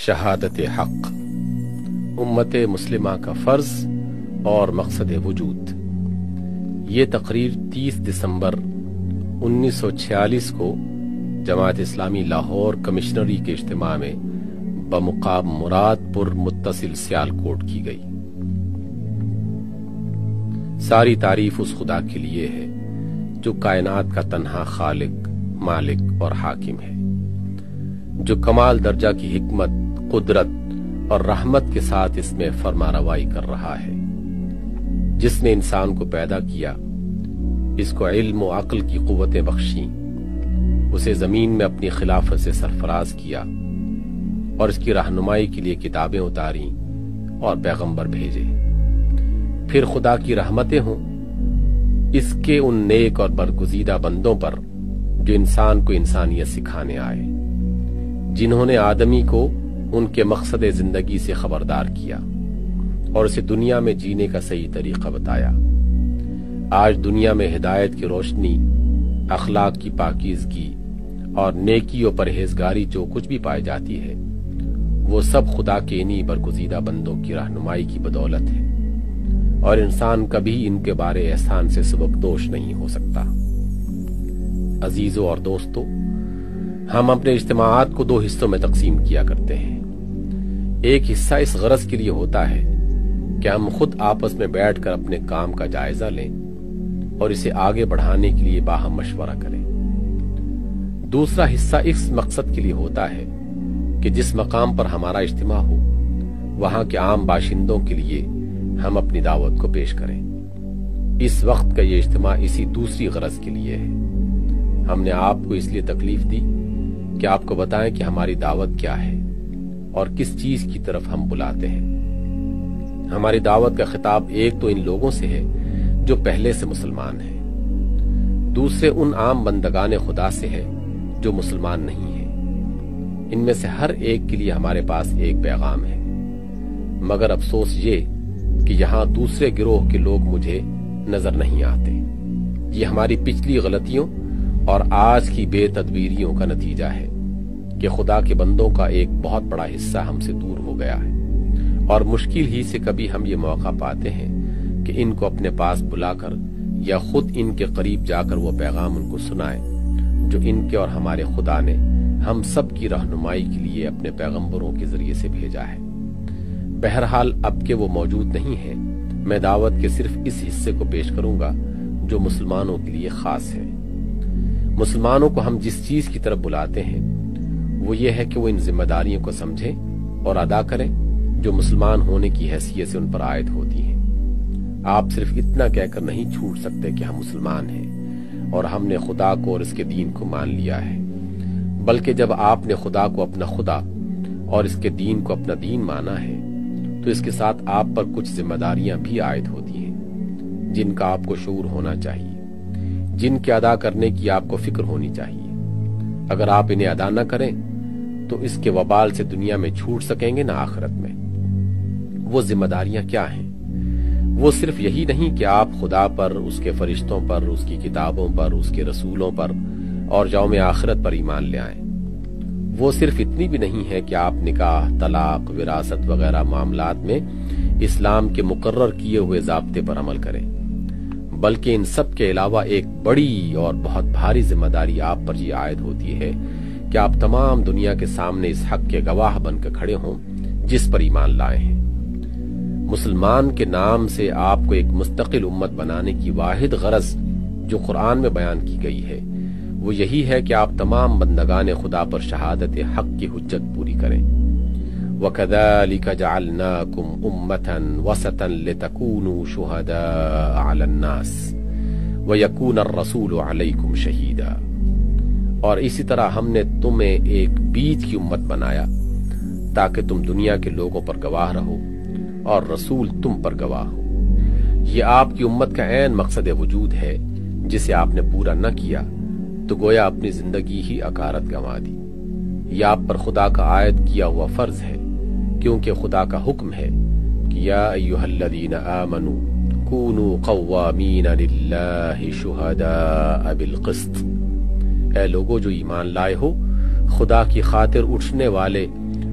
شہادت حق، امت مسلمہ کا فرض اور مقصد وجود۔ یہ تقریر 30 دسمبر 1946 کو جماعت اسلامی لاہور کمشنری کے اجتماع میں بمقام مراد پور متصل سیالکوٹ کی گئی۔ ساری تعریف اس خدا کے لیے ہے جو کائنات کا تنہا خالق، مالک اور حاکم ہے، جو کمال درجہ کی حکمت، قدرت اور رحمت کے ساتھ اس میں فرما روائی کر رہا ہے، جس نے انسان کو پیدا کیا، اس کو علم و عقل کی قوتیں بخشیں، اسے زمین میں اپنی خلافت سے سرفراز کیا اور اس کی رہنمائی کے لیے کتابیں اتاریں اور پیغمبر بھیجے۔ پھر خدا کی رحمتیں ہوں اس کے ان نیک اور برگزیدہ بندوں پر جو انسان کو انسانیت سکھانے آئے، جنہوں نے آدمی کو ان کے مقصد زندگی سے خبردار کیا اور اسے دنیا میں جینے کا صحیح طریقہ بتایا۔ آج دنیا میں ہدایت کی روشنی، اخلاق کی پاکیزگی اور نیکی و پرہیزگاری جو کچھ بھی پائی جاتی ہے، وہ سب خدا کے انہی برگزیدہ بندوں کی رہنمائی کی بدولت ہے، اور انسان کبھی ان کے بارے احسان سے سبکدوش نہیں ہو سکتا۔ عزیزوں اور دوستو، ہم اپنے اجتماعات کو 2 حصوں میں تقسیم کیا کرتے ہیں۔ ایک حصہ اس غرض کے لیے ہوتا ہے کہ ہم خود آپس میں بیٹھ کر اپنے کام کا جائزہ لیں اور اسے آگے بڑھانے کے لیے باہم مشورہ کریں۔ دوسرا حصہ اس مقصد کے لیے ہوتا ہے کہ جس مقام پر ہمارا اجتماع ہو، وہاں کے عام باشندوں کے لیے ہم اپنی دعوت کو پیش کریں۔ اس وقت کا یہ اجتماع اسی دوسری غرض کے لیے ہے۔ ہم نے آپ کو اس لیے تکلیف دی کہ آپ کو بتائیں کہ ہماری دعوت کیا ہے اور کس چیز کی طرف ہم بلاتے ہیں۔ ہماری دعوت کا خطاب ایک تو ان لوگوں سے ہے جو پہلے سے مسلمان ہیں، دوسرے ان عام بندگان خدا سے ہے جو مسلمان نہیں ہیں۔ ان میں سے ہر ایک کے لیے ہمارے پاس ایک پیغام ہے، مگر افسوس یہ کہ یہاں دوسرے گروہ کے لوگ مجھے نظر نہیں آتے۔ یہ ہماری پچھلی غلطیوں اور آج کی بے تدبیریوں کا نتیجہ ہے کہ خدا کے بندوں کا ایک بہت بڑا حصہ ہم سے دور ہو گیا ہے، اور مشکل ہی سے کبھی ہم یہ موقع پاتے ہیں کہ ان کو اپنے پاس بلا کر یا خود ان کے قریب جا کر وہ پیغام ان کو سنائیں جو ان کے اور ہمارے خدا نے ہم سب کی رہنمائی کے لیے اپنے پیغمبروں کے ذریعے سے بھیجا ہے۔ بہرحال اب کہ وہ موجود نہیں ہیں، میں دعوت کے صرف اس حصے کو پیش کروں گا جو مسلمانوں کے لیے خاص ہے۔ مسلمانوں کو ہم جس چیز کی طرف بلاتے ہیں وہ یہ ہے کہ وہ ان ذمہ داریوں کو سمجھیں اور ادا کریں جو مسلمان ہونے کی حیثیت سے ان پر عائد ہوتی ہیں۔ آپ صرف اتنا کہہ کر نہیں چھوٹ سکتے کہ ہم مسلمان ہیں اور ہم نے خدا کو اور اس کے دین کو مان لیا ہے، بلکہ جب آپ نے خدا کو اپنا خدا اور اس کے دین کو اپنا دین مانا ہے تو اس کے ساتھ آپ پر کچھ ذمہ داریاں بھی عائد ہوتی ہیں جن کا آپ کو شعور ہونا چاہیے، جن کے ادا کرنے کی آپ کو فکر ہونی چاہیے۔ اگر آپ انہیں ادا نہ کریں تو اس کے وبال سے دنیا میں چھوٹ سکیں گے نہ آخرت میں۔ وہ ذمہ داریاں کیا ہیں؟ وہ صرف یہی نہیں کہ آپ خدا پر، اس کے فرشتوں پر، اس کی کتابوں پر، اس کے رسولوں پر اور یوم آخرت پر ایمان لے آئیں۔ وہ صرف اتنی بھی نہیں ہے کہ آپ نکاح، طلاق، وراثت وغیرہ معاملات میں اسلام کے مقرر کیے ہوئے ضابطے پر عمل کریں، بلکہ ان سب کے علاوہ ایک بڑی اور بہت بھاری ذمہ داری آپ پر یہ عائد ہوتی ہے کہ آپ تمام دنیا کے سامنے اس حق کے گواہ بن کر کھڑے ہوں جس پر ایمان لائے ہیں۔ مسلمان کے نام سے آپ کو ایک مستقل امت بنانے کی واحد غرض جو قرآن میں بیان کی گئی ہے وہ یہی ہے کہ آپ تمام بندگان خدا پر شہادت حق کی حجت پوری کریں۔ وَكَذَلِكَ جَعَلْنَاكُمْ أُمَّةً وَسَطًا لِتَكُونُوا شُهَدَاءَ عَلَى النَّاسِ وَيَكُونَ الرَّسُولُ عَلَيْكُمْ شَهِيدًا، اور اسی طرح ہم نے تمہیں ایک بیچ کی امت بنایا تاکہ تم دنیا کے لوگوں پر گواہ رہو اور رسول تم پر گواہ ہو۔ یہ آپ کی امت کا عین مقصد وجود ہے جسے آپ نے پورا نہ کیا تو گویا اپنی زندگی ہی اکارت گنوا دی۔ یہ آپ پر خدا کا عائد کیا ہوا فرض ہے، کیونکہ خدا کا حکم ہے کہ یا ایھا الذین آمنوا کونوا قوامین للہ شہداء بالقسط، اے لوگو جو ایمان لائے ہو، خدا کی خاطر اٹھنے والے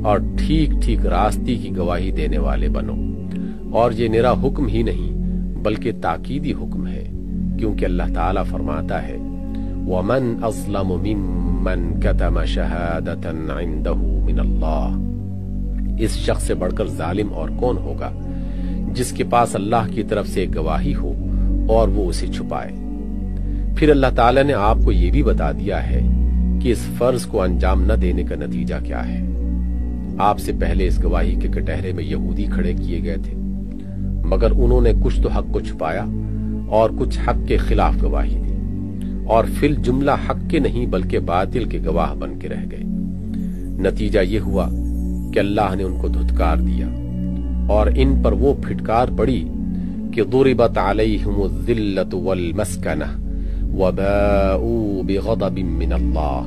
اور ٹھیک ٹھیک راستے کی گواہی دینے والے بنو۔ اور یہ نرا حکم ہی نہیں بلکہ تاکیدی حکم ہے، کیونکہ اللہ تعالیٰ فرماتا ہے وَمَنْ أَظْلَمُ مِمَّنْ كَتَمَ شَهَادَةً عِنْدَهُ مِنَ اللَّهِ، اس شخص سے بڑھ کر ظالم اور کون ہوگا جس کے پاس اللہ کی طرف سے ایک گواہی ہو اور وہ اسے چھپائے۔ پھر اللہ تعالیٰ نے آپ کو یہ بھی بتا دیا ہے کہ اس فرض کو انجام نہ دینے کا نتیجہ کیا ہے۔ آپ سے پہلے اس گواہی کے کٹہرے میں یہودی کھڑے کیے گئے تھے، مگر انہوں نے کچھ تو حق کو چھپایا اور کچھ حق کے خلاف گواہی دی، اور فی الجملہ حق کے نہیں بلکہ باطل کے گواہ بن کے رہ گئے۔ نتیجہ یہ ہوا کہ اللہ نے ان کو دھتکار دیا اور ان پر وہ پھٹکار پڑی کہ ضربت علیہم الذلۃ والمسکنہ وباؤوا بغضب من اللہ،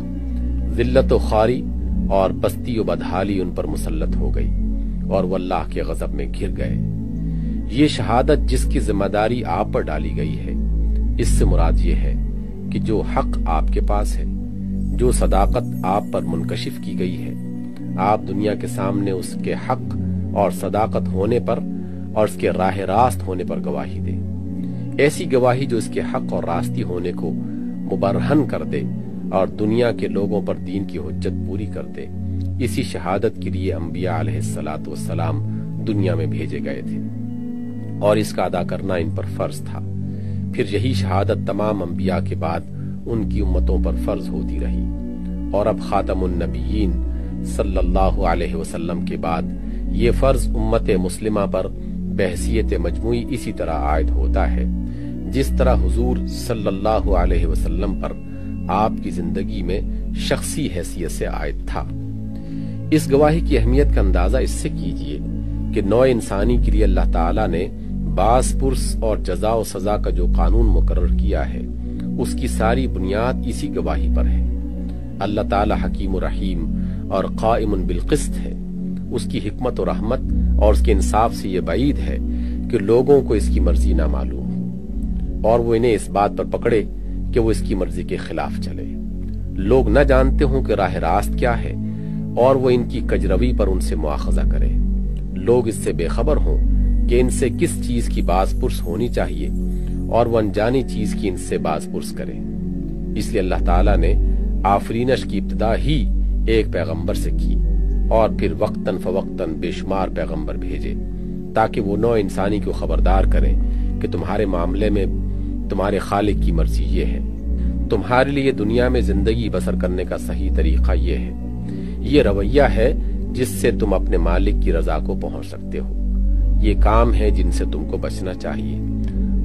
ذلت و خواری اور پستی و بدحالی ان پر مسلط ہو گئی اور وہ اللہ کے غضب میں گر گئے۔ یہ شہادت جس کی ذمہ داری آپ پر ڈالی گئی ہے، اس سے مراد یہ ہے کہ جو حق آپ کے پاس ہے، جو صداقت آپ پر منکشف کی گئی ہے، آپ دنیا کے سامنے اس کے حق اور صداقت ہونے پر اور اس کے راہ راست ہونے پر گواہی دے۔ ایسی گواہی جو اس کے حق اور راستی ہونے کو مبرہن کر دے اور دنیا کے لوگوں پر دین کی حجت پوری کر دے۔ اسی شہادت کے لیے انبیاء علیہ الصلاۃ والسلام دنیا میں بھیجے گئے تھے اور اس کا ادا کرنا ان پر فرض تھا۔ پھر یہی شہادت تمام انبیاء کے بعد ان کی امتوں پر فرض ہوتی رہی، اور اب خاتم النبیین صلی اللہ علیہ وسلم کے بعد یہ فرض امت مسلمہ پر بحیثیت مجموعی اسی طرح عائد ہوتا ہے جس طرح حضور صلی اللہ علیہ وسلم پر آپ کی زندگی میں شخصی حیثیت سے عائد تھا۔ اس گواہی کی اہمیت کا اندازہ اس سے کیجئے کہ نوع انسانی کے لیے اللہ تعالیٰ نے باس پرس اور جزا و سزا کا جو قانون مقرر کیا ہے، اس کی ساری بنیاد اسی گواہی پر ہے۔ اللہ تعالیٰ حکیم و رحیم اور قائم بالقسط ہے۔ اس کی حکمت و رحمت اور اس کے انصاف سے یہ بعید ہے کہ لوگوں کو اس کی مرضی نہ معلوم ہو اور وہ انہیں اس بات پر پکڑے کہ وہ اس کی مرضی کے خلاف چلے۔ لوگ نہ جانتے ہوں کہ راہ راست کیا ہے اور وہ ان کی کجروی پر ان سے مواخذہ کرے۔ لوگ اس سے بے خبر ہوں کہ ان سے کس چیز کی باز پرس ہونی چاہیے اور وہ انجانی چیز کی ان سے باز پرس کرے۔ اس لیے اللہ تعالیٰ نے آفرینش کی ابتدا ہی ایک پیغمبر سے کی اور پھر وقتاً فوقتاً بے شمار پیغمبر بھیجے تاکہ وہ نوع انسانی کو خبردار کریں کہ تمہارے معاملے میں تمہارے خالق کی مرضی یہ ہے، تمہارے لیے دنیا میں زندگی بسر کرنے کا صحیح طریقہ یہ ہے، یہ رویہ ہے جس سے تم اپنے مالک کی رضا کو پہنچ سکتے ہو، یہ کام ہے جن سے تم کو بچنا چاہیے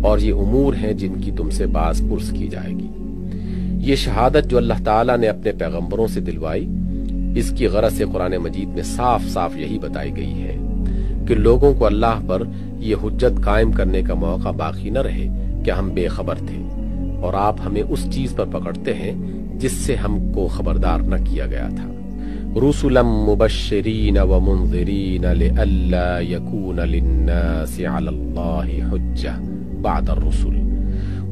اور یہ امور ہیں جن کی تم سے باز پرس کی جائے گی۔ یہ شہادت جو اللہ تعالیٰ نے اپنے پیغمبروں سے دلوائی، اس کی غرض سے قرآن مجید میں صاف صاف یہی بتائی گئی ہے کہ لوگوں کو اللہ پر یہ حجت قائم کرنے کا موقع باقی نہ رہے کہ ہم بے خبر تھے اور آپ ہمیں اس چیز پر پکڑتے ہیں جس سے ہم کو خبردار نہ کیا گیا تھا۔ رسلا مبشرین ومنذرین لئلا یکون للناس علی اللہ حجہ بعد الرسل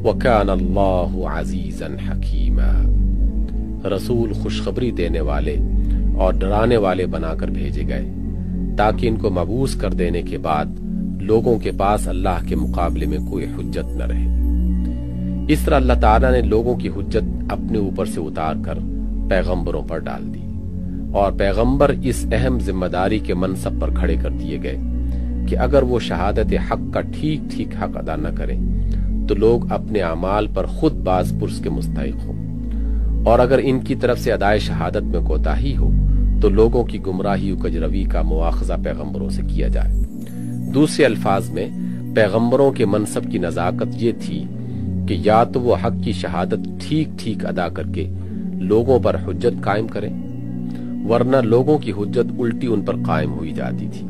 وکان اللہ عزیزا حکیما۔ رسول خوشخبری دینے والے اور ڈرانے والے بنا کر بھیجے گئے تاکہ ان کو مبعوث کر دینے کے بعد لوگوں کے پاس اللہ کے مقابلے میں کوئی حجت نہ رہے۔ اس طرح اللہ تعالیٰ نے لوگوں کی حجت اپنے اوپر سے اتار کر پیغمبروں پر ڈال دی اور پیغمبر اس اہم ذمہ داری کے منصب پر کھڑے کر دیے گئے کہ اگر وہ شہادت حق کا ٹھیک ٹھیک حق ادا نہ کریں تو لوگ اپنے اعمال پر خود باز پرس کے مستحق ہوں، اور اگر ان کی طرف سے ادائے شہادت میں کوتاہی ہو تو لوگوں کی گمراہی و کجروی کا مواخذہ پیغمبروں سے کیا جائے۔ دوسرے الفاظ میں پیغمبروں کے منصب کی نزاکت یہ تھی کہ یا تو وہ حق کی شہادت ٹھیک ٹھیک ادا کر کے لوگوں پر حجت قائم کریں، ورنہ لوگوں کی حجت الٹی ان پر قائم ہوئی جاتی تھی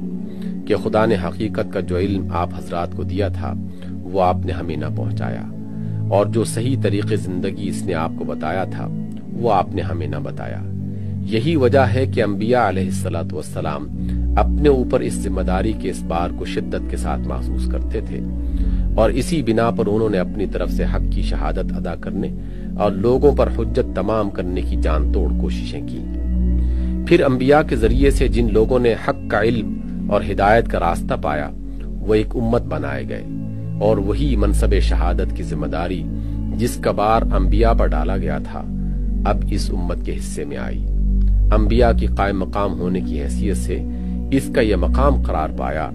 کہ خدا نے حقیقت کا جو علم آپ حضرات کو دیا تھا وہ آپ نے ہمیں نہ پہنچایا، اور جو صحیح طریقے زندگی اس نے آپ کو بتایا تھا وہ آپ نے ہمیں نہ بتایا۔ یہی وجہ ہے کہ انبیاء علیہ الصلاۃ والسلام اپنے اوپر اس ذمہ داری کے اس بار کو شدت کے ساتھ محسوس کرتے تھے، اور اسی بنا پر انہوں نے اپنی طرف سے حق کی شہادت ادا کرنے اور لوگوں پر حجت تمام کرنے کی جان توڑ کوششیں کی۔ پھر انبیاء کے ذریعے سے جن لوگوں نے حق کا علم اور ہدایت کا راستہ پایا وہ ایک امت بنائے گئے، اور وہی منصب شہادت کی ذمہ داری جس کا بار انبیاء پر ڈالا گیا تھا اب اس امت کے حصے میں آئی۔ انبیاء کی قائم مقام ہونے کی حیثیت سے اس کا یہ مقام قرار پایا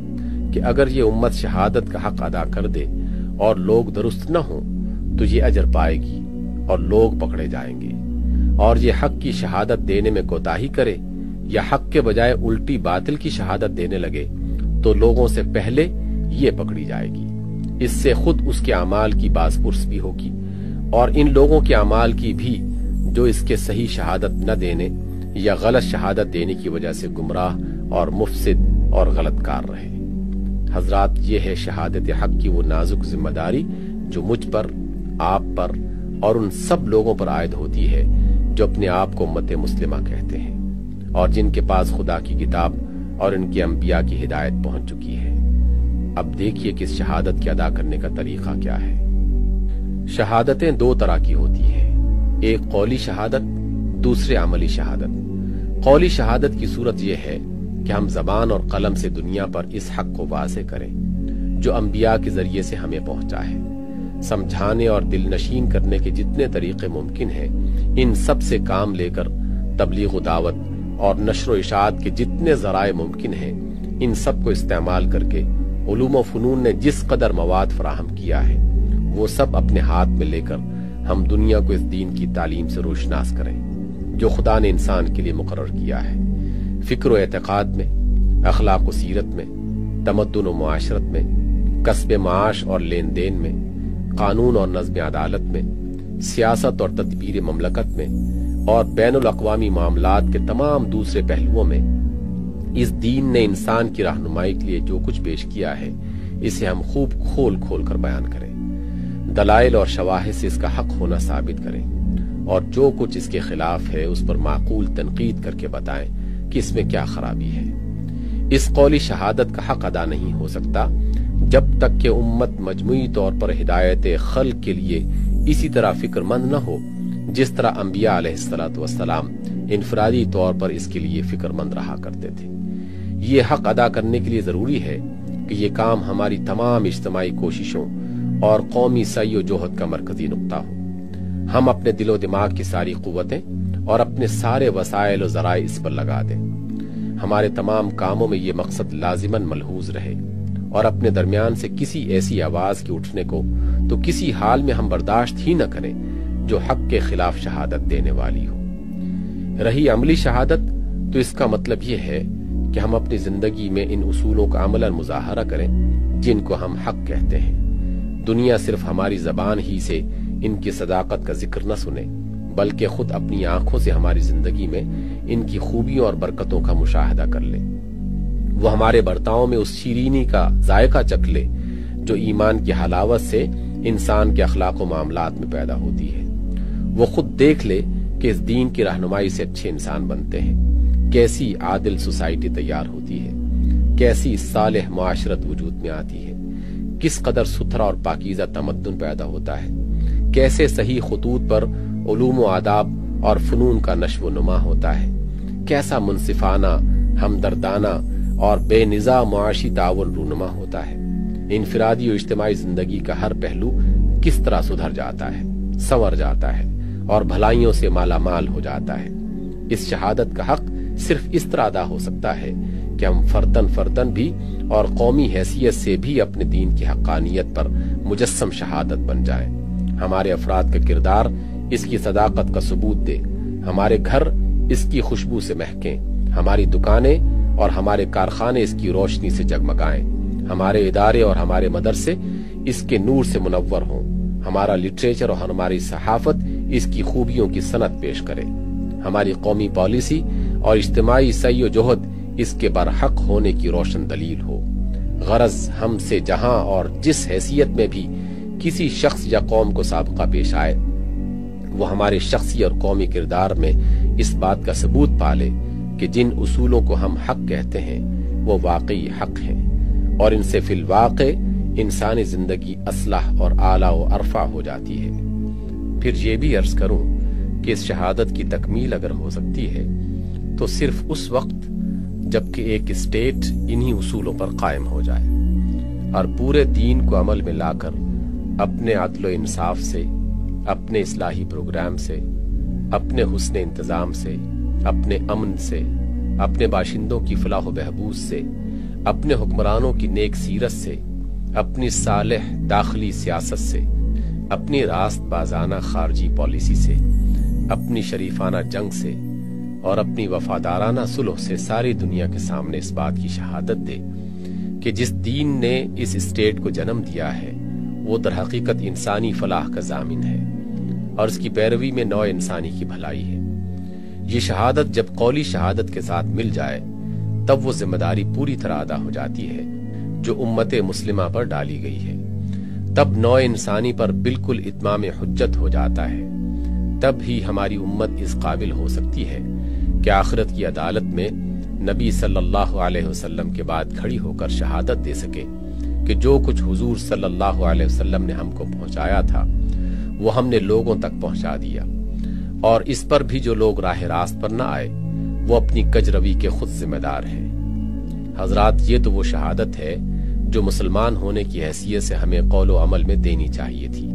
کہ اگر یہ امت شہادت کا حق ادا کر دے اور لوگ درست نہ ہوں تو یہ اجر پائے گی اور لوگ پکڑے جائیں گے، اور یہ حق کی شہادت دینے میں کوتاہی کرے یا حق کے بجائے الٹی باطل کی شہادت دینے لگے تو لوگوں سے پہلے یہ پکڑی جائے گی۔ اس سے خود اس کے اعمال کی باز پرس بھی ہوگی اور ان لوگوں کے اعمال کی بھی جو اس کے صحیح شہادت نہ دینے یا غلط شہادت دینے کی وجہ سے گمراہ اور مفسد اور غلط کار رہے۔ حضرات، یہ ہے شہادت حق کی وہ نازک ذمہ داری جو مجھ پر، آپ پر اور ان سب لوگوں پر عائد ہوتی ہے جو اپنے آپ کو امت مسلمہ کہتے ہیں اور جن کے پاس خدا کی کتاب اور ان کے انبیاء کی ہدایت پہنچ چکی ہے۔ اب دیکھیے کہ اس شہادت کے ادا کرنے کا طریقہ کیا ہے۔ شہادتیں دو طرح کی ہوتی ہیں، ایک قولی شہادت، دوسرے عملی شہادت۔ قولی شہادت کی صورت یہ ہے کہ ہم زبان اور قلم سے دنیا پر اس حق کو واضح کریں جو انبیاء کے ذریعے سے ہمیں پہنچا ہے۔ سمجھانے اور دل نشین کرنے کے جتنے طریقے ممکن ہیں ان سب سے کام لے کر تبلیغ و دعوت اور نشر و اشاعت کے جتنے ذرائع ممکن ہیں ان سب کو استعمال کر کے علوم و فنون نے جس قدر مواد فراہم کیا ہے وہ سب اپنے ہاتھ میں لے کر ہم دنیا کو اس دین کی تعلیم سے روشناس کریں جو خدا نے انسان کے لیے مقرر کیا ہے، فکر و اعتقاد میں، اخلاق و سیرت میں، تمدن و معاشرت میں، کسب معاش اور لین دین میں، قانون اور نظم عدالت میں، سیاست اور تدبیر مملکت میں اور بین الاقوامی معاملات کے تمام دوسرے پہلوؤں میں اس دین نے انسان کی رہنمائی کے لیے جو کچھ پیش کیا ہے اسے ہم خوب کھول کھول کر بیان کریں، دلائل اور شواہد سے اس کا حق ہونا ثابت کریں اور جو کچھ اس کے خلاف ہے اس پر معقول تنقید کر کے بتائیں کہ اس میں کیا خرابی ہے۔ اس قولی شہادت کا حق ادا نہیں ہو سکتا جب تک کہ امت مجموعی طور پر ہدایت خلق کے لیے اسی طرح فکر مند نہ ہو جس طرح انبیاء علیہ السلام انفرادی طور پر اس کے لیے فکر مند رہا کرتے تھے۔ یہ حق ادا کرنے کے لیے ضروری ہے کہ یہ کام ہماری تمام اجتماعی کوششوں اور قومی سعی و جہد کا مرکزی نقطہ ہو۔ ہم اپنے دل و دماغ کی ساری قوتیں اور اپنے سارے وسائل و ذرائع اس پر لگا دیں۔ ہمارے تمام کاموں میں یہ مقصد لازماً ملحوظ رہے اور اپنے درمیان سے کسی ایسی آواز کے اٹھنے کو تو کسی حال میں ہم برداشت ہی نہ کریں جو حق کے خلاف شہادت دینے والی ہو۔ رہی عملی شہادت تو اس کا مطلب یہ ہے کہ ہم اپنی زندگی میں ان اصولوں کا عملاً مظاہرہ کریں جن کو ہم حق کہتے ہیں۔ دنیا صرف ہماری زبان ہی سے ان کی صداقت کا ذکر نہ سنے بلکہ خود اپنی آنکھوں سے ہماری زندگی میں ان کی خوبیوں اور برکتوں کا مشاہدہ کر لے۔ وہ ہمارے برتاؤ میں اس شیرینی کا ذائقہ چکھ لے جو ایمان کی حلاوت سے انسان کے اخلاق و معاملات میں پیدا ہوتی ہے۔ وہ خود دیکھ لے کہ اس دین کی رہنمائی سے اچھے انسان بنتے ہیں، کیسی عادل سوسائٹی تیار ہوتی ہے، کیسی صالح معاشرت وجود میں آتی ہے، کس قدر ستھرا اور پاکیزہ تمدن پیدا ہوتا ہے، کیسے صحیح خطوط پر علوم و آداب اور فنون کا نشو و نما ہوتا ہے، کیسا منصفانہ، ہمدردانہ اور بے نظا معاشی تعاون رونما ہوتا ہے، انفرادی و اجتماعی زندگی کا ہر پہلو کس طرح سدھر جاتا ہے، سنور جاتا ہے اور بھلائیوں سے مالا مال ہو جاتا ہے۔ اس شہادت کا حق صرف اس طرح ادا ہو سکتا ہے کہ ہم فردن بھی اور قومی حیثیت سے بھی اپنے دین کی حقانیت پر مجسم شہادت بن جائیں۔ ہمارے افراد کا کردار اس کی صداقت کا ثبوت دے، ہمارے گھر اس کی خوشبو سے مہکیں، ہماری دکانیں اور ہمارے کارخانے اس کی روشنی سے جگمگائیں، ہمارے ادارے اور ہمارے مدرسے اس کے نور سے منور ہوں، ہمارا لٹریچر اور ہماری صحافت اس کی خوبیوں کی صنعت پیش کرے، ہماری قومی پالیسی اور اجتماعی سعی و جہد اس کے برحق ہونے کی روشن دلیل ہو۔ غرض ہم سے جہاں اور جس حیثیت میں بھی کسی شخص یا قوم کو سابقہ پیش آئے وہ ہمارے شخصی اور قومی کردار میں اس بات کا ثبوت پالے کہ جن اصولوں کو ہم حق کہتے ہیں وہ واقعی حق ہیں اور ان سے فی الواقع انسانی زندگی اصلح اور اعلیٰ و ارفع ہو جاتی ہے۔ پھر یہ بھی عرض کروں کہ اس شہادت کی تکمیل اگر ہو سکتی ہے تو صرف اس وقت جبکہ ایک اسٹیٹ انہی اصولوں پر قائم ہو جائے اور پورے دین کو عمل میں لا کر اپنے عدل و انصاف سے، اپنے اصلاحی پروگرام سے، اپنے حسن انتظام سے، اپنے امن سے، اپنے باشندوں کی فلاح و بہبود سے، اپنے حکمرانوں کی نیک سیرت سے، اپنی صالح داخلی سیاست سے، اپنی راست بازانہ خارجی پالیسی سے، اپنی شریفانہ جنگ سے اور اپنی وفادارانہ صلح سے ساری دنیا کے سامنے اس بات کی شہادت دے کہ جس دین نے اس اسٹیٹ کو جنم دیا ہے وہ در حقیقت انسانی فلاح کا ضامن ہے اور اس کی پیروی میں نوع انسانی کی بھلائی ہے۔ یہ شہادت جب قولی شہادت کے ساتھ مل جائے تب وہ ذمہ داری پوری طرح ادا ہو جاتی ہے جو امت مسلمہ پر ڈالی گئی ہے۔ تب نوع انسانی پر بالکل اتمام حجت ہو جاتا ہے۔ تب ہی ہماری امت اس قابل ہو سکتی ہے کہ آخرت کی عدالت میں نبی صلی اللہ علیہ وسلم کے بعد کھڑی ہو کر شہادت دے سکے کہ جو کچھ حضور صلی اللہ علیہ وسلم نے ہم کو پہنچایا تھا وہ ہم نے لوگوں تک پہنچا دیا، اور اس پر بھی جو لوگ راہ راست پر نہ آئے وہ اپنی کجروی کے خود ذمہ دار ہیں۔ حضرات، یہ تو وہ شہادت ہے جو مسلمان ہونے کی حیثیت سے ہمیں قول و عمل میں دینی چاہیے تھی،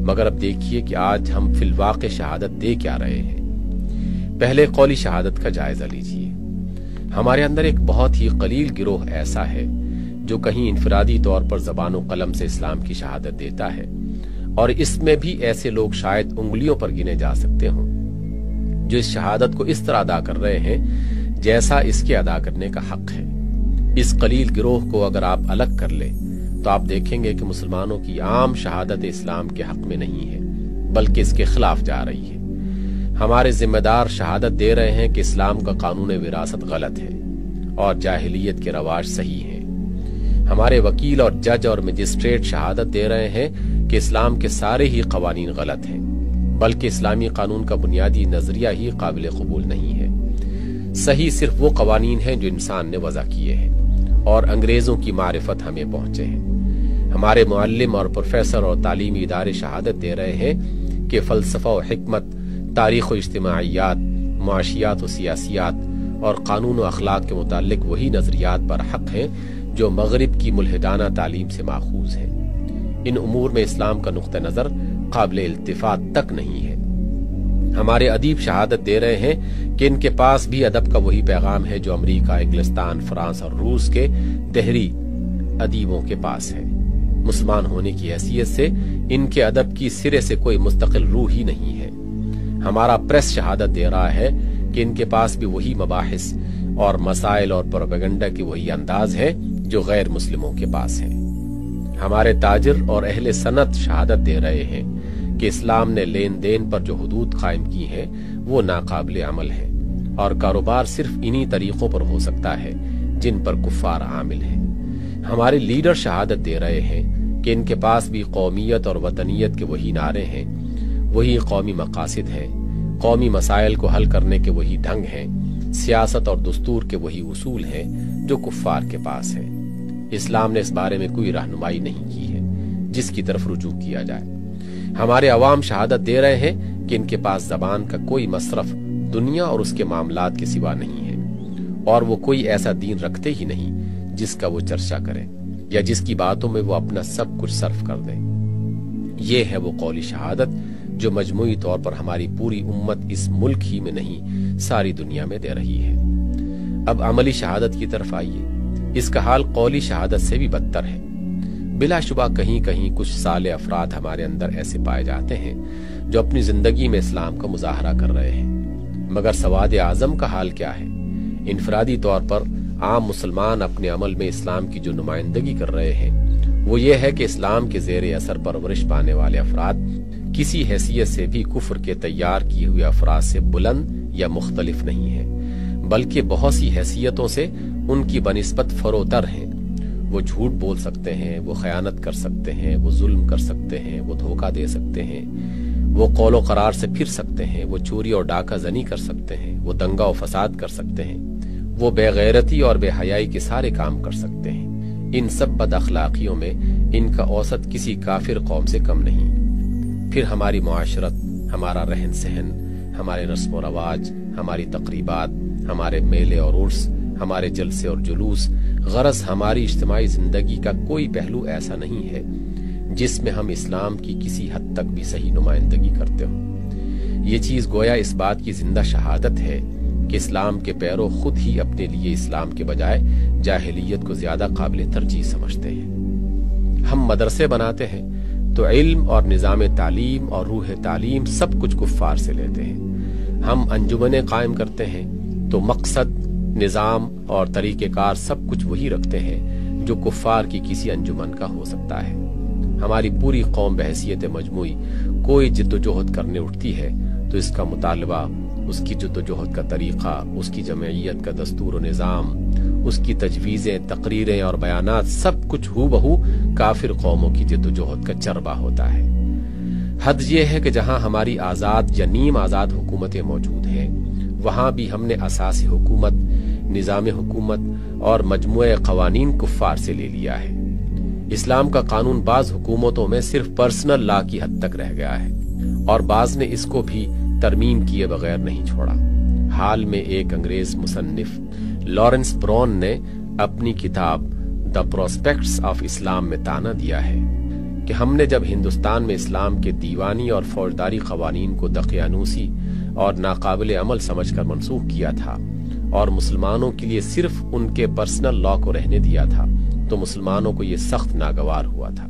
مگر اب دیکھیے کہ آج ہم فی الواقع شہادت دے کیا رہے ہیں۔ پہلے قولی شہادت کا جائزہ لیجیے۔ ہمارے اندر ایک بہت ہی قلیل گروہ ایسا ہے جو کہیں انفرادی طور پر زبان و قلم سے اسلام کی شہادت دیتا ہے، اور اس میں بھی ایسے لوگ شاید انگلیوں پر گنے جا سکتے ہوں جو اس شہادت کو اس طرح ادا کر رہے ہیں جیسا اس کے ادا کرنے کا حق ہے۔ اس قلیل گروہ کو اگر آپ الگ کر لیں تو آپ دیکھیں گے کہ مسلمانوں کی عام شہادت اسلام کے حق میں نہیں ہے بلکہ اس کے خلاف جا رہی ہے۔ ہمارے ذمہ دار شہادت دے رہے ہیں کہ اسلام کا قانون وراثت غلط ہے اور جاہلیت کے رواج صحیح ہیں۔ ہمارے وکیل اور جج اور مجسٹریٹ شہادت دے رہے ہیں کہ اسلام کے سارے ہی قوانین غلط ہیں بلکہ اسلامی قانون کا بنیادی نظریہ ہی قابل قبول نہیں ہے۔ صحیح صرف وہ قوانین ہیں جو انسان نے وضع کیے ہیں اور انگریزوں کی معرفت ہمیں پہنچے ہیں۔ ہمارے معلم اور پروفیسر اور تعلیمی ادارے شہادت دے رہے ہیں کہ فلسفہ و حکمت، تاریخ و اجتماعیات، معاشیات و سیاسیات اور قانون و اخلاق کے متعلق وہی نظریات پر حق ہیں جو مغرب کی ملحدانہ تعلیم سے ماخوذ ہیں۔ ان امور میں اسلام کا نقطہ نظر قابل التفات تک نہیں ہے۔ ہمارے ادیب شہادت دے رہے ہیں کہ ان کے پاس بھی ادب کا وہی پیغام ہے جو امریکہ، انگلستان، فرانس اور روس کے دہری ادیبوں کے پاس ہے۔ مسلمان ہونے کی حیثیت سے ان کے ادب کی سرے سے کوئی مستقل روح ہی نہیں ہے۔ ہمارا پریس شہادت دے رہا ہے کہ ان کے پاس بھی وہی مباحث اور مسائل اور پروپیگنڈا کے وہی انداز ہے جو غیر مسلموں کے پاس ہے۔ ہمارے تاجر اور اہل صنعت شہادت دے رہے ہیں کہ اسلام نے لین دین پر جو حدود قائم کی ہیں وہ ناقابل عمل ہیں اور کاروبار صرف انہی طریقوں پر ہو سکتا ہے جن پر کفار عامل ہیں۔ ہمارے لیڈر شہادت دے رہے ہیں کہ ان کے پاس بھی قومیت اور وطنیت کے وہی نعرے ہیں، وہی قومی مقاصد ہیں، قومی مسائل کو حل کرنے کے وہی ڈھنگ ہیں، سیاست اور دستور کے وہی اصول ہیں جو کفار کے پاس ہیں۔ اسلام نے اس بارے میں کوئی رہنمائی نہیں کی ہے جس کی طرف رجوع کیا جائے۔ ہمارے عوام شہادت دے رہے ہیں کہ ان کے پاس زبان کا کوئی مصرف دنیا اور اس کے معاملات کے سوا نہیں ہے، اور وہ کوئی ایسا دین رکھتے ہی نہیں جس کا وہ چرچا کریں یا جس کی باتوں میں وہ اپنا سب کچھ صرف کر دیں۔ یہ ہے وہ قولی شہادت جو مجموعی طور پر ہماری پوری امت اس ملک ہی میں نہیں ساری دنیا میں دے رہی ہے۔ اب عملی شہادت کی طرف آئیے۔ اس کا حال قولی شہادت سے بھی بدتر ہے۔ بلا شبہ کہیں کہیں کچھ صالح افراد ہمارے اندر ایسے پائے جاتے ہیں جو اپنی زندگی میں اسلام کا مظاہرہ کر رہے ہیں، مگر سواد اعظم کا حال کیا ہے؟ انفرادی طور پر عام مسلمان اپنے عمل میں اسلام کی جو نمائندگی کر رہے ہیں وہ یہ ہے کہ اسلام کے زیر اثر پرورش پانے والے افراد کسی حیثیت سے بھی کفر کے تیار کیے ہوئے افراد سے بلند یا مختلف نہیں ہیں، بلکہ بہت سی حیثیتوں سے ان کی بنسبت فروتر ہیں۔ وہ جھوٹ بول سکتے ہیں، وہ خیانت کر سکتے ہیں، وہ ظلم کر سکتے ہیں، وہ دھوکہ دے سکتے ہیں، وہ قول و قرار سے پھر سکتے ہیں، وہ چوری اور ڈاکہ زنی کر سکتے ہیں، وہ دنگا و فساد کر سکتے ہیں، وہ بے غیرتی اور بے حیائی کے سارے کام کر سکتے ہیں۔ ان سب بد اخلاقیوں میں ان کا اوسط کسی کافر قوم سے کم نہیں۔ پھر ہماری معاشرت، ہمارا رہن سہن، ہمارے رسم و رواج، ہماری تقریبات، ہمارے میلے اور عرس، ہمارے جلسے اور جلوس، غرض ہماری اجتماعی زندگی کا کوئی پہلو ایسا نہیں ہے جس میں ہم اسلام کی کسی حد تک بھی صحیح نمائندگی کرتے ہوں۔ یہ چیز گویا اس بات کی زندہ شہادت ہے کہ اسلام کے پیرو خود ہی اپنے لیے اسلام کے بجائے جاہلیت کو زیادہ قابل ترجیح سمجھتے ہیں۔ ہم مدرسے بناتے ہیں تو علم اور نظام تعلیم اور روح تعلیم سب کچھ کفار سے لیتے ہیں۔ ہم انجمنیں قائم کرتے ہیں تو مقصد، نظام اور طریقہ کار سب کچھ وہی رکھتے ہیں جو کفار کی کسی انجمن کا ہو سکتا ہے۔ ہماری پوری قوم بحیثیت مجموعی کوئی جدوجہد کرنے اٹھتی ہے تو اس کا مطالبہ، اس کی جدوجہد کا طریقہ، اس کی جمعیت کا دستور و نظام، اس کی تجویزیں، تقریریں اور بیانات سب کچھ ہو بہو کافر قوموں کی جدوجہد کا چربہ ہوتا ہے۔ حد یہ ہے کہ جہاں ہماری آزاد یا نیم آزاد حکومتیں موجود ہیں وہاں بھی ہم نے اساسی حکومت، نظام حکومت اور مجموعہ قوانین کفار سے لے لیا ہے۔ اسلام کا قانون بعض حکومتوں میں صرف پرسنل لا کی حد تک رہ گیا ہے اور بعض نے اس کو بھی ترمیم کیے بغیر نہیں چھوڑا۔ حال میں ایک انگریز مصنف لارنس برون نے اپنی کتاب دا پروسپیکٹس آف اسلام میں تانا دیا ہے کہ ہم نے جب ہندوستان میں اسلام کے دیوانی اور فوجداری قوانین کو دقیانوسی اور ناقابل عمل سمجھ کر منسوخ کیا تھا اور مسلمانوں کے لیے صرف ان کے پرسنل لا کو رہنے دیا تھا تو مسلمانوں کو یہ سخت ناگوار ہوا تھا،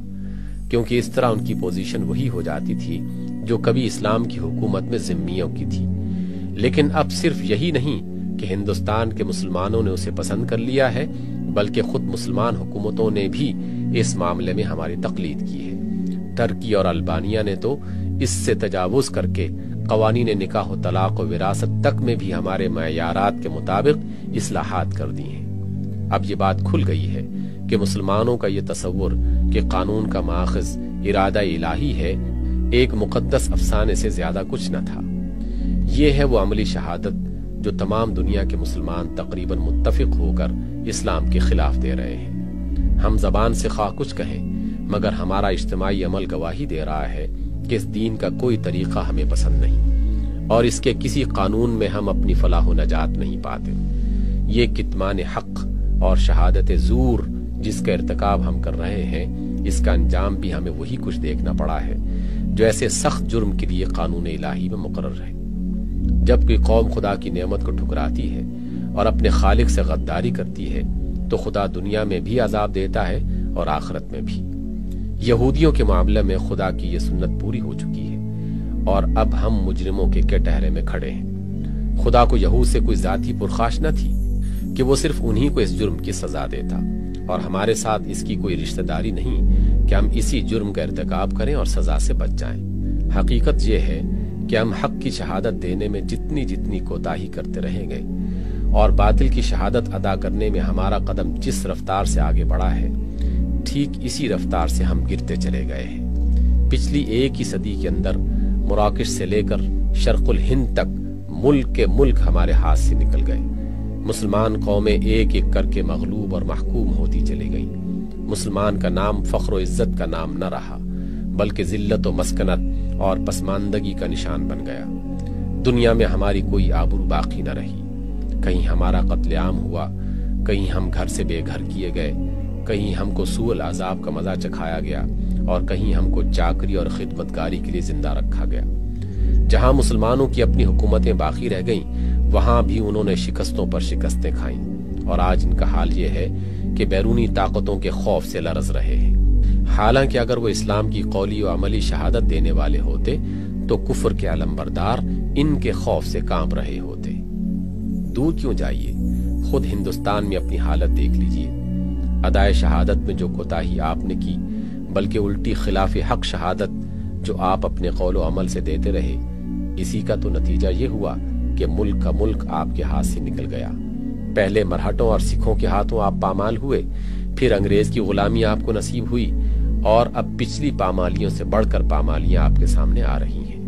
کیونکہ اس طرح ان کی پوزیشن وہی ہو جاتی تھی جو کبھی اسلام کی حکومت میں ذمیوں کی تھی۔ لیکن اب صرف یہی نہیں کہ ہندوستان کے مسلمانوں نے اسے پسند کر لیا ہے، بلکہ خود مسلمان حکومتوں نے بھی اس معاملے میں ہماری تقلید کی ہے۔ ترکی اور البانیہ نے تو اس سے تجاوز کر کے قوانین نکاح و طلاق و وراثت تک میں بھی ہمارے معیارات کے مطابق اصلاحات کر دی ہیں۔ اب یہ بات کھل گئی ہے کہ مسلمانوں کا یہ تصور کہ قانون کا ماخذ ارادہ الہی ہے ایک مقدس افسانے سے زیادہ کچھ نہ تھا۔ یہ ہے وہ عملی شہادت جو تمام دنیا کے مسلمان تقریباً متفق ہو کر اسلام کے خلاف دے رہے ہیں۔ ہم زبان سے خواہ کچھ کہیں مگر ہمارا اجتماعی عمل گواہی دے رہا ہے کہ اس دین کا کوئی طریقہ ہمیں پسند نہیں اور اس کے کسی قانون میں ہم اپنی فلاح و نجات نہیں پاتے۔ یہ کتمان حق اور شہادت زور جس کا ارتکاب ہم کر رہے ہیں، اس کا انجام بھی ہمیں وہی کچھ دیکھنا پڑا ہے جو ایسے سخت جرم کے لیے قانون الہی میں مقرر ہے۔ جب کوئی قوم خدا کی نعمت کو ٹھکراتی ہے اور اپنے خالق سے غداری کرتی ہے تو خدا دنیا میں بھی عذاب دیتا ہے اور آخرت میں بھی۔ یہودیوں کے معاملے میں خدا کی یہ سنت پوری ہو چکی ہے اور اب ہم مجرموں کے ٹہرے میں کھڑے ہیں۔ خدا کو یہود سے کوئی ذاتی پرخاش نہ تھی کہ وہ صرف انہی کو اس جرم کی سزا دیتا، اور ہمارے ساتھ اس کی کوئی رشتہ داری نہیں کہ ہم اسی جرم کا ارتکاب کریں اور سزا سے بچ جائیں۔ حقیقت یہ ہے کہ ہم حق کی شہادت دینے میں جتنی کوتاہی کرتے رہیں گے اور باطل کی شہادت ادا کرنے میں ہمارا قدم جس رفتار سے آگے بڑھا ہے ٹھیک اسی رفتار سے ہم گرتے چلے گئے ہیں۔ پچھلی ایک ہی صدی کے اندر مراکش سے لے کر شرق الہند تک ملک کے ملک ہمارے ہاتھ سے نکل گئے۔ مسلمان قومیں ایک ایک کر کے مغلوب اور محکوم ہوتی چلی گئیں۔ مسلمان کا نام فخر و عزت کا نام نہ رہا بلکہ ذلت و مسکنت اور پسماندگی کا نشان بن گیا۔ دنیا میں ہماری کوئی آبرو باقی نہ رہی۔ کہیں ہمارا قتل عام ہوا، کہیں ہم گھر سے بے گھر کیے گئے، کہیں ہم کو سوء العذاب کا مزہ چکھایا گیا اور کہیں ہم کو چاکری اور خدمتگاری کے لیے زندہ رکھا گیا۔ جہاں مسلمانوں کی اپنی حکومتیں باقی رہ گئیں وہاں بھی انہوں نے شکستوں پر شکستیں کھائیں اور آج ان کا حال یہ ہے کہ بیرونی طاقتوں کے خوف سے لرز رہے ہیں۔ حالانکہ اگر وہ اسلام کی قولی و عملی شہادت دینے والے ہوتے تو کفر کے علمبردار ان کے خوف سے کانپ رہے ہوتے۔ دور کیوں جائیے، خود ہندوستان میں اپنی حالت دیکھ لیجئے۔ ادائے شہادت میں جو کوتاہی آپ نے کی بلکہ الٹی خلاف حق شہادت جو آپ اپنے قول و عمل سے دیتے رہے، اسی کا تو نتیجہ یہ ہوا کہ ملک کا ملک آپ کے ہاتھ سے نکل گیا۔ پہلے مرہٹوں اور سکھوں کے ہاتھوں آپ پامال ہوئے، پھر انگریز کی غلامی آپ کو نصیب ہوئی اور اب پچھلی پامالیوں سے بڑھ کر پامالیاں آپ کے سامنے آ رہی ہیں۔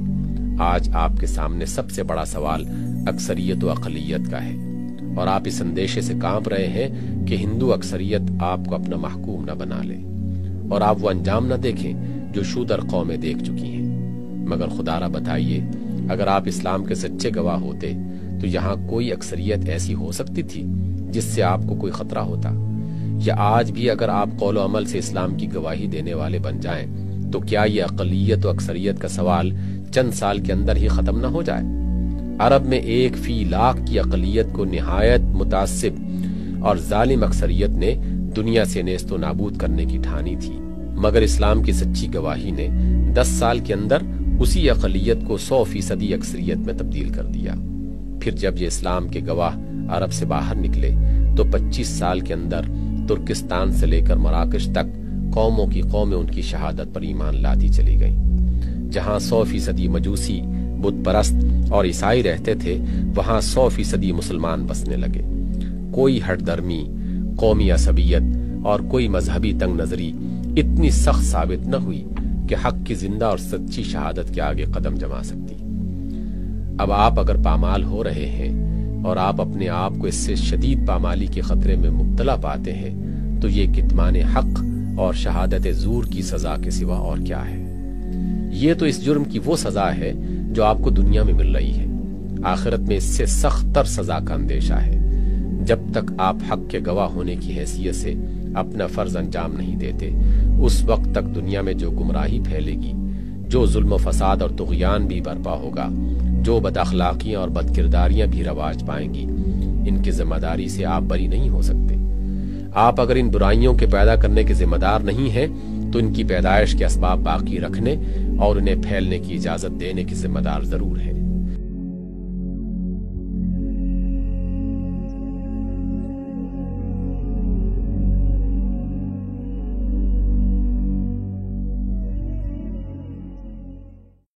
آج آپ کے سامنے سب سے بڑا سوال اکثریت و اقلیت کا ہے اور آپ اس اندیشے سے کانپ رہے ہیں کہ ہندو اکثریت آپ کو اپنا محکوم نہ بنا لے اور آپ وہ انجام نہ دیکھیں جو شودر قومیں دیکھ چکی ہیں۔ مگر خدا را بتائیے، اگر آپ اسلام کے سچے گواہ ہوتے تو یہاں کوئی اکثریت ایسی ہو سکتی تھی جس سے آپ کو کوئی خطرہ ہوتا؟ یا آج بھی اگر آپ قول و عمل سے اسلام کی گواہی دینے والے بن جائیں تو کیا یہ اقلیت و اکثریت کا سوال چند سال کے اندر ہی ختم نہ ہو جائے؟ عرب میں 1/1,00,000 کی اقلیت کو نہایت متعصب اور ظالم اکثریت نے دنیا سے نیست و نابود کرنے کی ٹھانی تھی، مگر اسلام کی سچی گواہی نے 10 سال کے اندر اسی اقلیت کو 100% اکثریت میں تبدیل کر دیا۔ پھر جب یہ اسلام کے گواہ عرب سے باہر نکلے تو 25 سال کے اندر ترکستان سے لے کر مراکش تک قوموں کی قومیں ان کی شہادت پر ایمان لاتی چلی گئیں۔ جہاں 100% مجوسی، بت پرست اور عیسائی رہتے تھے، وہاں 100% مسلمان بسنے لگے۔ کوئی ہٹ درمی، قومی عصبیت اور کوئی مذہبی تنگ نظری اتنی سخت ثابت نہ ہوئی کہ حق کی زندہ اور سچی شہادت کے آگے قدم جما سکتی۔ اب آپ اگر پامال ہو رہے ہیں اور آپ اپنے آپ کو اس سے شدید پامالی کے خطرے میں مبتلا پاتے ہیں تو یہ کتمان حق اور شہادت زور کی سزا کے سوا اور کیا ہے؟ یہ تو اس جرم کی وہ سزا ہے جو آپ کو دنیا میں مل رہی ہے۔ آخرت میں اس سے سخت تر سزا کا اندیشہ ہے۔ جب تک آپ حق کے گواہ ہونے کی حیثیت سے اپنا فرض انجام نہیں دیتے، اس وقت تک دنیا میں جو گمراہی پھیلے گی، جو ظلم و فساد اور طغیان بھی برپا ہوگا، جو بد اخلاقیاں اور بد کرداریاں بھی رواج پائیں گی، ان کی ذمہ داری سے آپ بری نہیں ہو سکتے۔ آپ اگر ان برائیوں کے پیدا کرنے کے ذمہ دار نہیں ہیں تو ان کی پیدائش کے اسباب باقی رکھنے اور انہیں پھیلنے کی اجازت دینے کے ذمہ دار ضرور ہیں۔